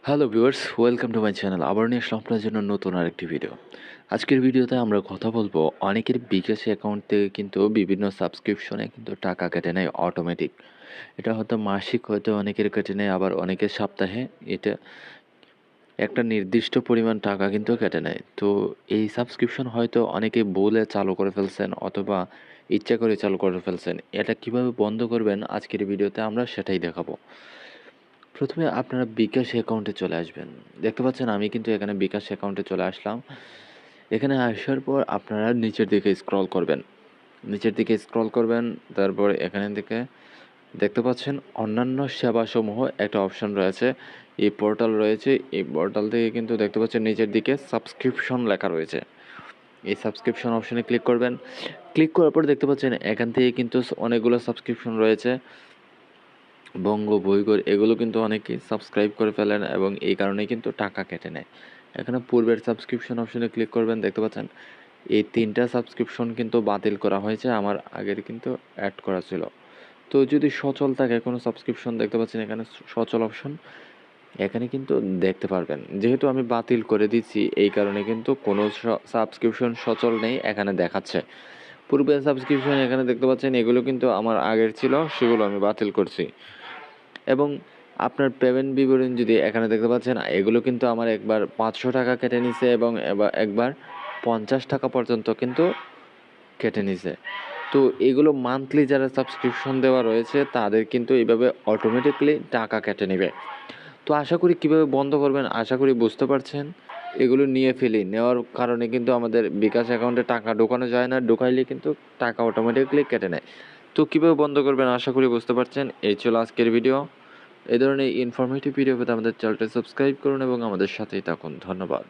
Hello viewers, welcome to my channel. আবার নিয়ে আসলাম আপনার জন্য নতুন আরেকটি ভিডিও। আজকের ভিডিওতে আমরা কথা বলবো অনেকের বিকাশ অ্যাকাউন্ট থেকে কিন্তু বিভিন্ন সাবস্ক্রিপশনে কিন্তু টাকা কেটে নেয় অটোমেটিক। এটা হয়তো মাসিক, হয়তো অনেকের কেটে নেয়, আবার অনেকের সাপ্তাহে। এটা একটা নির্দিষ্ট পরিমাণ টাকা কিন্তু কেটে নেয়। তো এই সাবস্ক্রিপশন হয়তো অনেকে ভুলে চালু করে ফেলছেন অথবা ইচ্ছা করে চালু করে ফেলছেন। এটা কিভাবে বন্ধ করবেন আজকের ভিডিওতে আমরা সেটাই দেখাবো। প্রথমে আপনারা বিকাশ অ্যাকাউন্টে চলে আসবেন। দেখতে পাচ্ছেন আমি কিন্তু এখানে বিকাশ অ্যাকাউন্টে চলে আসলাম। এখানে আসার পর আপনারা নিচের দিকে স্ক্রল করবেন। নিচের দিকে স্ক্রল করবেন, তারপর এখানে থেকে দেখতে পাচ্ছেন অন্যান্য সেবাসমূহ একটা অপশন রয়েছে। এই পোর্টাল রয়েছে। এই পোর্টাল থেকে কিন্তু দেখতে পাচ্ছেন নিচের দিকে সাবস্ক্রিপশন লেখা রয়েছে। এই সাবস্ক্রিপশন অপশনে ক্লিক করবেন। ক্লিক করার পর দেখতে পাচ্ছেন এখান থেকে কিন্তু অনেকগুলো সাবস্ক্রিপশন রয়েছে। বঙ্গ, বইগর এগুলো কিন্তু অনেকেই সাবস্ক্রাইব করে ফেলেন এবং এই কারণেই কিন্তু টাকা কেটে নেয়। এখানে পূর্বের সাবস্ক্রিপশন অপশনে ক্লিক করবেন, দেখতে পাচ্ছেন এই ৩ টা সাবস্ক্রিপশন কিন্তু বাতিল করা হয়েছে। আমার আগের কিন্তু অ্যাড করা ছিল। তো যদি সচল থাকে কোনো সাবস্ক্রিপশন, দেখতে পাচ্ছেন এখানে সচল অপশন, এখানে কিন্তু দেখতে পারবেন। যেহেতু আমি বাতিল করে দিচ্ছি এই কারণে কিন্তু কোনো সাবস্ক্রিপশন সচল নেই এখানে দেখাচ্ছে। পূর্বের সাবস্ক্রিপশন এখানে দেখতে পাচ্ছেন এগুলো কিন্তু আমার আগের ছিল, সেগুলো আমি বাতিল করছি। এবং আপনার পেমেন্ট বিবরণ যদি এখানে দেখতে পাচ্ছেন, এগুলো কিন্তু আমার একবার ৫০০ টাকা কেটে নিছে এবং একবার ৫০ টাকা পর্যন্ত কিন্তু কেটে নিছে। তো এগুলো মান্থলি যারা সাবস্ক্রিপশন দেওয়া রয়েছে তাদের কিন্তু এইভাবে অটোমেটিকলি টাকা কেটে নেবে। তো আশা করি কীভাবে বন্ধ করবেন আশা করি বুঝতে পারছেন। এগুলো নিয়ে ফেলি, নেওয়ার কারণে কিন্তু আমাদের বিকাশ অ্যাকাউন্টে টাকা ঢোকানো যায় না, ঢোকাইলে কিন্তু টাকা অটোমেটিকলি কেটে নেয়। তো কীভাবে বন্ধ করবেন আশা করি বুঝতে পারছেন। এই ছিল আজকের ভিডিও। এই ধরনের ইনফরমেটিভ ভিডিও পেতে আমাদের চ্যানেলটা সাবস্ক্রাইব করুন এবং আমাদের সাথেই থাকুন। ধন্যবাদ।